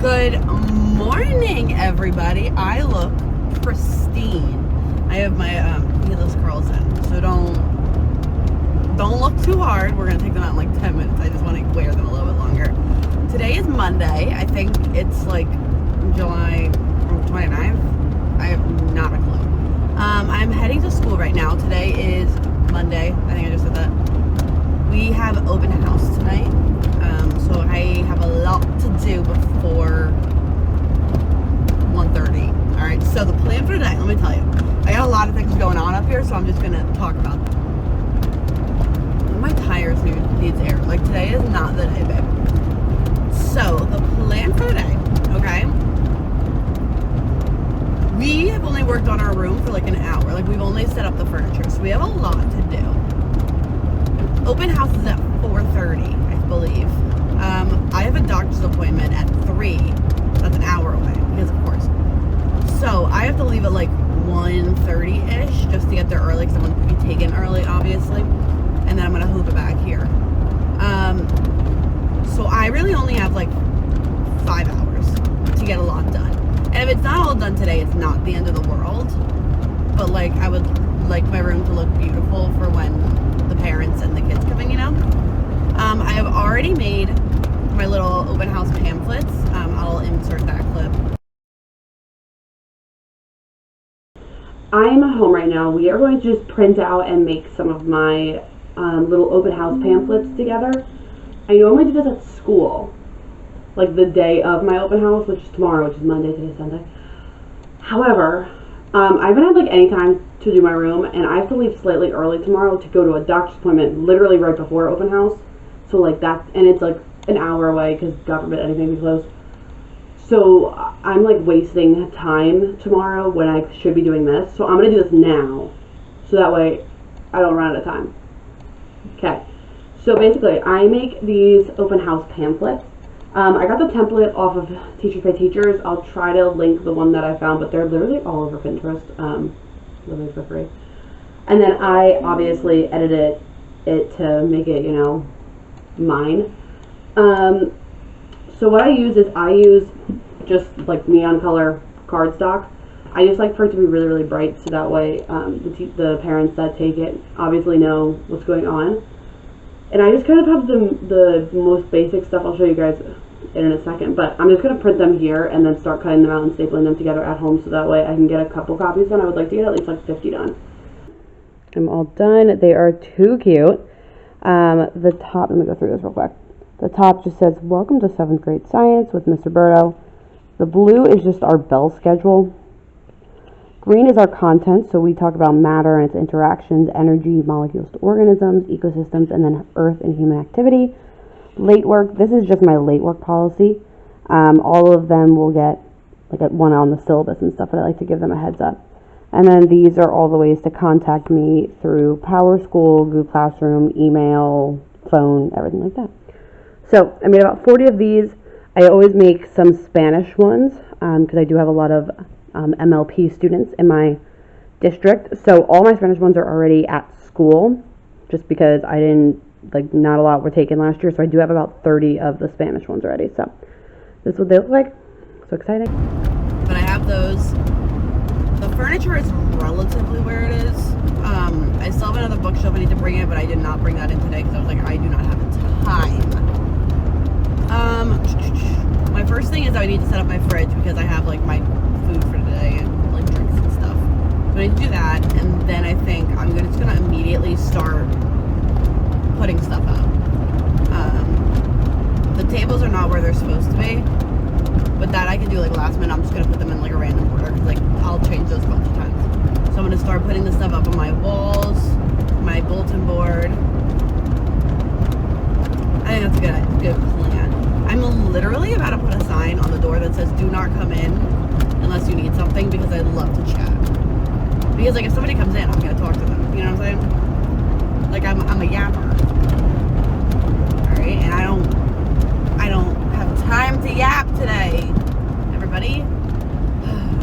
Good morning, everybody. I look pristine. I have my heatless curls in, so don't look too hard. We're gonna take them out in like 10 minutes. I just want to wear them a little bit longer. Today is Monday. I think it's like July 29th. I have not a clue. I'm heading to school right now. Today is Monday. I think I just said that. We have open house tonight. So I have a lot to do before 1:30. All right, so the plan for today, let me tell you. I got a lot of things going on up here, so I'm just going to talk about them. My tires needs air. Like, today is not the day, babe. So, the plan for today, okay? We have only worked on our room for like an hour. Like, we've only set up the furniture, so we have a lot to do. Open house is at 4:30, I believe. I have a doctor's appointment at 3. That's an hour away, because of course. So I have to leave at like 1:30-ish just to get there early, because I'm going to be taken early, obviously. And then I'm going to hoop it back here. So I really only have like 5 hours to get a lot done. And if it's not all done today, it's not the end of the world. But like, I would like my room to look beautiful for when the parents and the kids come in, you know? I have already made my little open house pamphlets. I'll insert that clip. I'm home right now. We are going to just print out and make some of my little open house pamphlets together. I normally do this at school, like the day of my open house, which is tomorrow, which is Monday, today's Sunday. However, I haven't had like any time to do my room, and I have to leave slightly early tomorrow to go to a doctor's appointment literally right before open house. So like that's, and it's like an hour away because God forbid anything be closed. So I'm like wasting time tomorrow when I should be doing this. So I'm going to do this now so that way I don't run out of time. Okay. So basically I make these open house pamphlets. I got the template off of Teachers Pay Teachers. I'll try to link the one that I found, but they're literally all over Pinterest, literally for free. And then I obviously edited it to make it, you know, mine. So what I use is just like neon color cardstock. I just like for it to be really, really bright, so that way the parents that take it obviously know what's going on. And I just kind of have the most basic stuff. I'll show you guys in a second, but I'm just going to print them here and then start cutting them out and stapling them together at home, so that way I can get a couple copies done. I would like to get at least like 50 done. I'm all done. They are too cute. The top, let me go through this real quick. The top just says, "Welcome to 7th grade science with Mr. Berto." The blue is just our bell schedule. Green is our content, so we talk about matter and its interactions, energy, molecules to organisms, ecosystems, and then earth and human activity. Late work, this is just my late work policy. All of them will get like one on the syllabus and stuff, but I like to give them a heads up. And then these are all the ways to contact me through PowerSchool, Google Classroom, email, phone, everything like that. So I made about 40 of these. I always make some Spanish ones because I do have a lot of MLP students in my district. So all my Spanish ones are already at school just because I didn't, like, not a lot were taken last year. So I do have about 30 of the Spanish ones already. So this is what they look like. So exciting. But I have those. The furniture is relatively where it is. I still have another bookshelf I need to bring in, but I did not bring that in today because I was like, I do not have the time. My first thing is I need to set up my fridge because I have like my food for today and like drinks and stuff. So I need to do that, and then I think I'm just gonna immediately start putting stuff up. The tables are not where they're supposed to be, but that I can do like last minute. I'm just gonna put them in like a random order because like I'll change those a bunch of times. So I'm gonna start putting the stuff up on my walls, my bulletin board. I think that's a good plan. I'm literally about to put a sign on the door that says "Do not come in unless you need something," because I love to chat. Because like if somebody comes in, I'm gonna talk to them. You know what I'm saying? Like I'm a yapper. All right, and I don't have time to yap today. Everybody.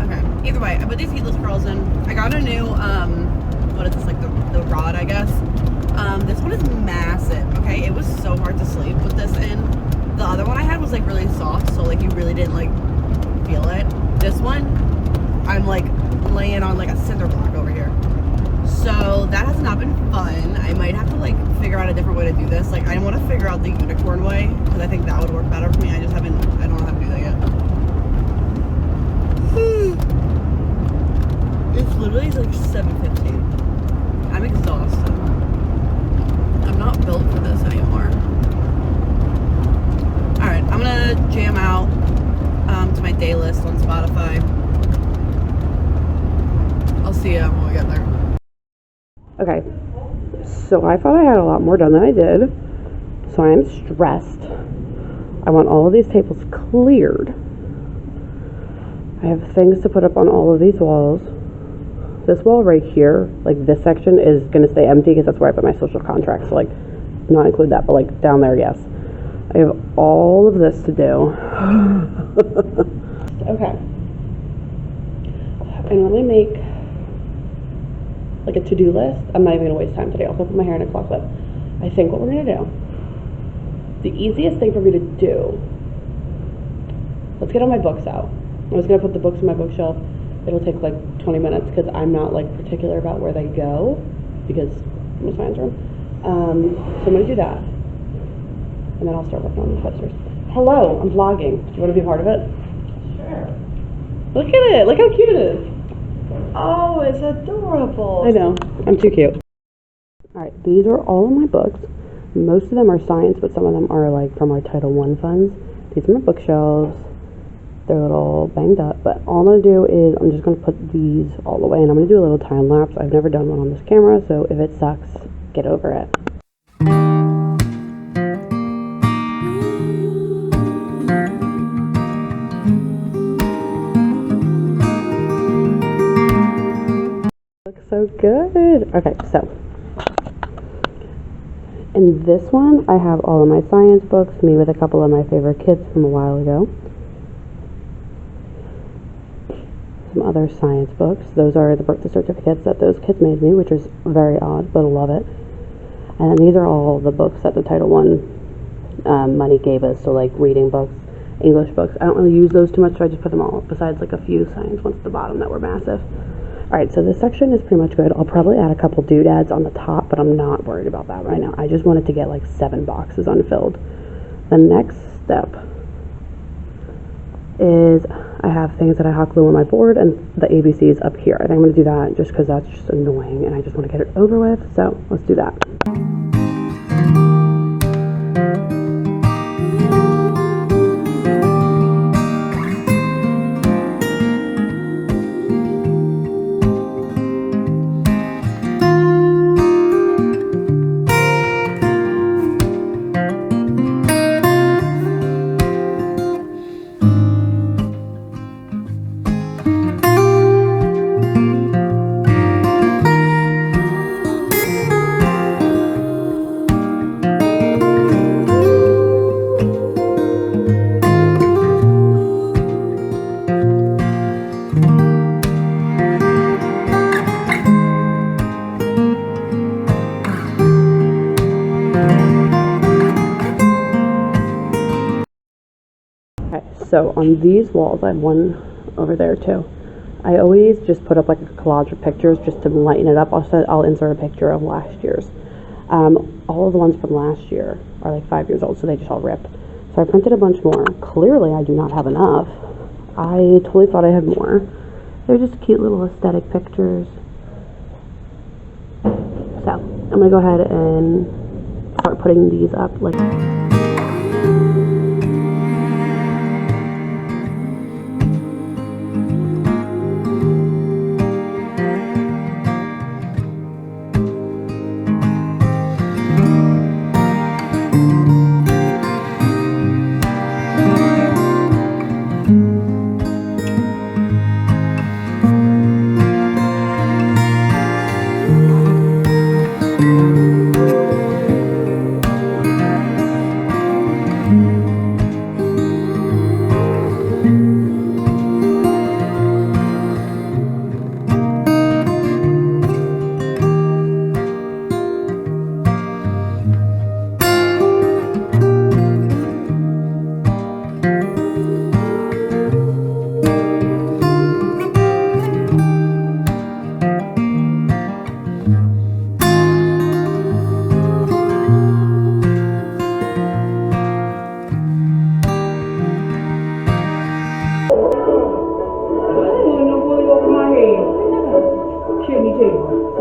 Okay. Either way, I put these heatless curls in. I got a new what is this, like the rod, I guess. This one is massive. Okay, it was so hard to sleep with this in. The other one I had was like really soft, so like you really didn't like feel it. This one, I'm like laying on like a cinder block over here. So that has not been fun. I might have to like figure out a different way to do this. Like I want to figure out the unicorn way because I think that would work better for me. I don't know how to do that yet. It's literally like 7:15. I'm exhausted. I'm not built for this anymore. Alright, I'm gonna jam out to my day list on Spotify. I'll see you when we get there. Okay, so I thought I had a lot more done than I did, so I am stressed. I want all of these tables cleared. I have things to put up on all of these walls. This wall right here, like this section, is going to stay empty because that's where I put my social contract, so like not include that, but like down there, yes. I have all of this to do. Okay. I normally make like a to-do list. I'm not even gonna waste time today. I'll put my hair in a claw clip. I think what we're gonna do, the easiest thing for me to do, let's get all my books out. I was gonna put the books in my bookshelf. It'll take like 20 minutes because I'm not like particular about where they go because I'm in science room. So I'm gonna do that, and then I'll start working on the posters. Hello, I'm vlogging. Do you want to be a part of it? Sure. Look at it. Look how cute it is. Oh, it's adorable. I know. I'm too cute. Alright, these are all of my books. Most of them are science, but some of them are like from our Title I funds. These are my bookshelves. They're a little banged up, but all I'm going to do is I'm just going to put these all away, and I'm going to do a little time lapse. I've never done one on this camera, so if it sucks, get over it. So good. Okay, so in this one I have all of my science books, me with a couple of my favorite kids from a while ago. Some other science books. Those are the birthday certificates that those kids made me, which is very odd, but I love it. And then these are all the books that the Title I money gave us, so like reading books, English books. I don't really use those too much, so I just put them all, besides like a few science ones at the bottom that were massive. Alright, so this section is pretty much good. I'll probably add a couple doodads on the top, but I'm not worried about that right now. I just wanted to get like 7 boxes unfilled. The next step is I have things that I hot glue on my board and the ABCs up here. I think I'm going to do that just because that's just annoying and I just want to get it over with. So let's do that. So on these walls, I have one over there too. I always just put up like a collage of pictures just to lighten it up. I'll insert a picture of last year's. All of the ones from last year are like 5 years old, so they just all ripped. So I printed a bunch more. Clearly, I do not have enough. I totally thought I had more. They're just cute little aesthetic pictures. So I'm gonna go ahead and start putting these up like.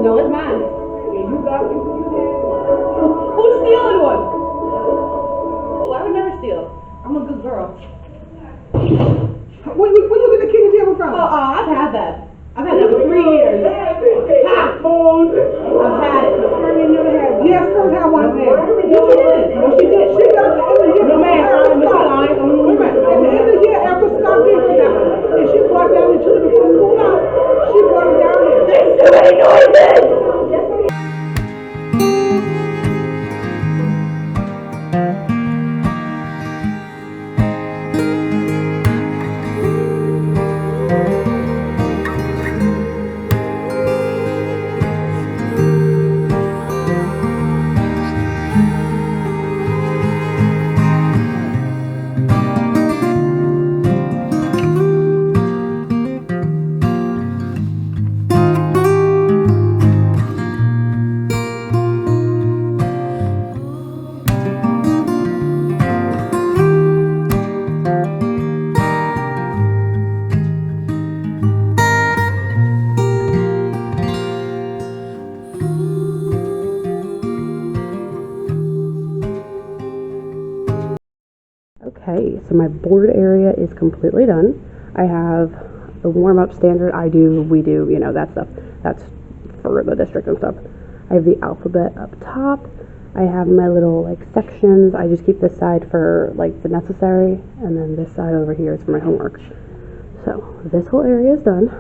No, it's mine. And you got you had one. Who's stealing one? Well, I would never steal. I'm a good girl. Where you get the king of table from? I've had that. I've had that for 3 years. Ha! I've had it. Carmen never had one. Yes, Kurt had one. No, she didn't. No, she did. She got it at the end of the year. No, ma'am. Wait a minute. At the end of the year, after Scott gave her that, and she brought it down and took it before school out. She brought it down here. There's too many noises! Okay, so my board area is completely done. I have the warm-up standard, we do, you know, that stuff. That's for the district and stuff. I have the alphabet up top. I have my little, like, sections. I just keep this side for, like, the necessary, and then this side over here is for my homework. So, this whole area is done.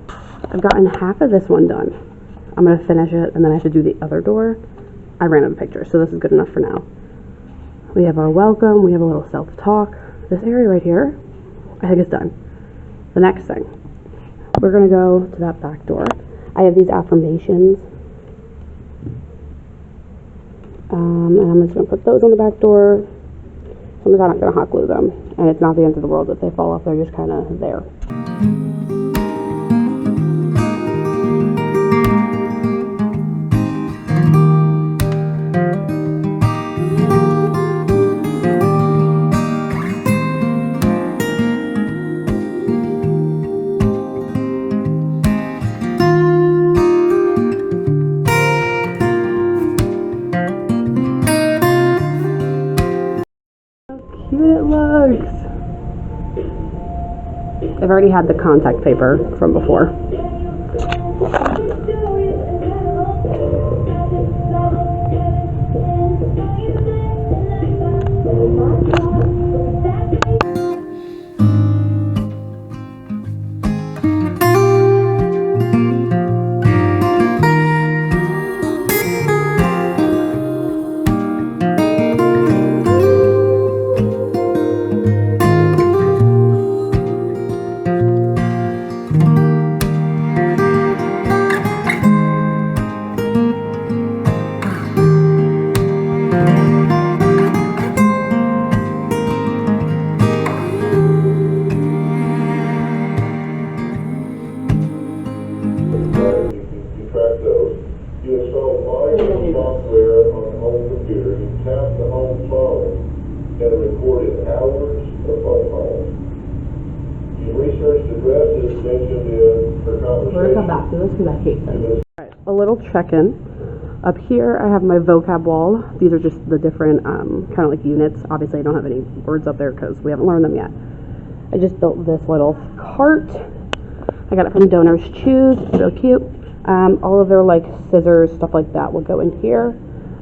I've gotten half of this one done. I'm going to finish it, and then I have to do the other door. I ran out of pictures, so this is good enough for now. We have our welcome, we have a little self-talk. This area right here, I think it's done. The next thing, we're gonna go to that back door. I have these affirmations. And I'm just gonna put those on the back door. Sometimes I'm not gonna hot glue them. And it's not the end of the world if they fall off, they're just kinda there. It looks. I've already had the contact paper from before. We're gonna come back to this because I hate this. Alright, a little check-in. Up here I have my vocab wall. These are just the different kind of like units. Obviously I don't have any words up there because we haven't learned them yet. I just built this little cart. I got it from Donors Choose. It's real cute. All of their like scissors, stuff like that will go in here.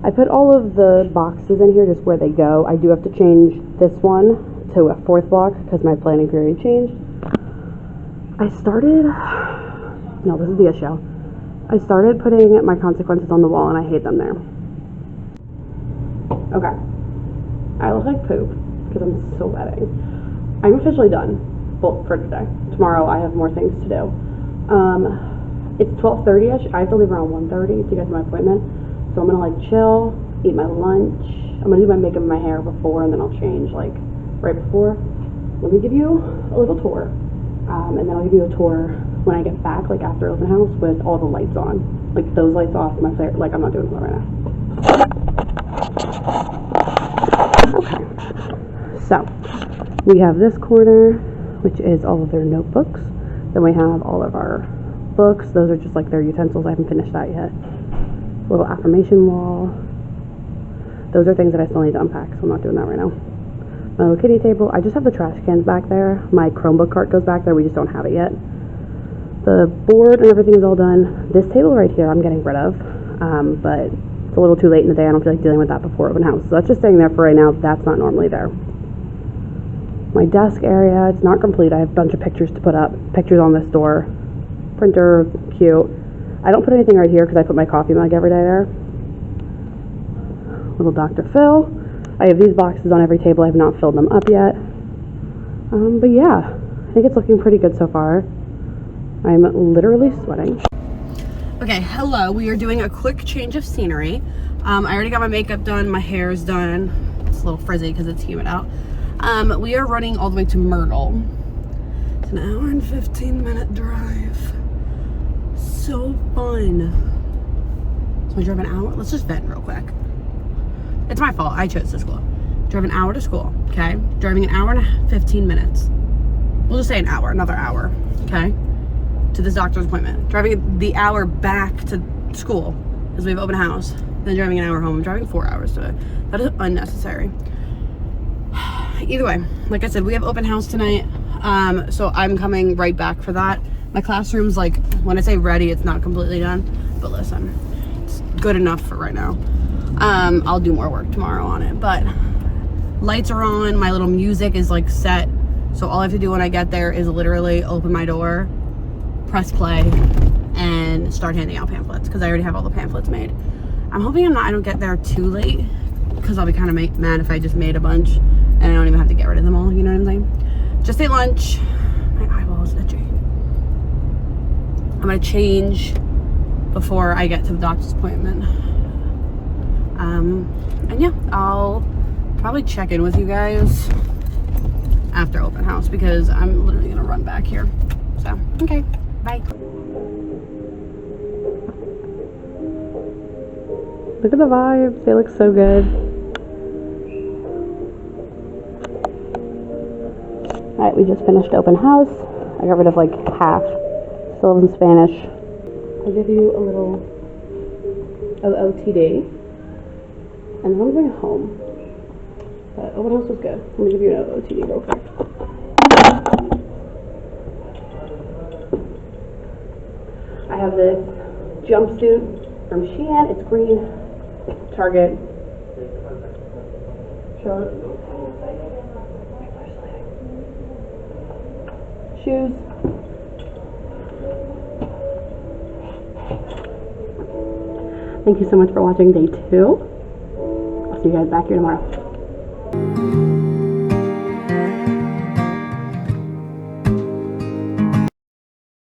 I put all of the boxes in here just where they go. I do have to change this one to a 4th block because my planning period changed. I started putting my consequences on the wall and I hate them there. Okay. I look like poop because I'm sweating. I'm officially done for today. Tomorrow I have more things to do. It's 12:30ish. I have to leave around 1:30 to get to my appointment. So I'm gonna like chill, eat my lunch. I'm gonna do my makeup and my hair before and then I'll change like right before. Let me give you a little tour. And then I'll give you a tour when I get back, like after open house, with all the lights on. Like those lights off, my flare, like I'm not doing that right now. Okay. So, we have this corner, which is all of their notebooks. Then we have all of our books. Those are just like their utensils. I haven't finished that yet. Little affirmation wall. Those are things that I still need to unpack, so I'm not doing that right now. My little kitty table. I just have the trash cans back there. My Chromebook cart goes back there. We just don't have it yet. The board and everything is all done. This table right here I'm getting rid of, but it's a little too late in the day. I don't feel like dealing with that before open house. So that's just staying there for right now. That's not normally there. My desk area, it's not complete. I have a bunch of pictures to put up. Pictures on this door. Printer, cute. I don't put anything right here because I put my coffee mug every day there. Little Dr. Phil. I have these boxes on every table. I have not filled them up yet. But yeah, I think it's looking pretty good so far. I'm literally sweating. Okay, hello. We are doing a quick change of scenery. I already got my makeup done. My hair is done. It's a little frizzy because it's humid out. We are running all the way to Myrtle. It's an hour and 15-minute drive. So fun. So we drove an hour. Let's just vent real quick. It's my fault. I chose this school. Drove an hour to school, okay? Driving an hour and 15 minutes. We'll just say an hour, another hour, okay? To this doctor's appointment. Driving the hour back to school because we have open house. Then driving an hour home. I'm driving 4 hours to it. That is unnecessary. Either way, like I said, we have open house tonight. So I'm coming right back for that. My classroom's like, when I say ready, it's not completely done. But listen, it's good enough for right now. I'll do more work tomorrow on it. But lights are on. My little music is like set. So all I have to do when I get there is literally open my door, press play, and start handing out pamphlets because I already have all the pamphlets made. I'm hoping I don't get there too late because I'll be kind of mad if I just made a bunch and I don't even have to get rid of them all, you know what I'm saying? Just ate lunch. My eyeball is itchy. I'm gonna change before I get to the doctor's appointment. And yeah, I'll probably check in with you guys after open house because I'm literally gonna run back here. So, okay, bye. Look at the vibes, they look so good. Alright, we just finished open house. I got rid of like half. Still in Spanish. I'll give you a little of OTD. And then I'm going home. But open house was good. Let me give you an OTD real quick. I have this jumpsuit from Shein. It's green. Target. Shirt. Shoes. Thank you so much for watching day 2. I'll see you guys back here tomorrow.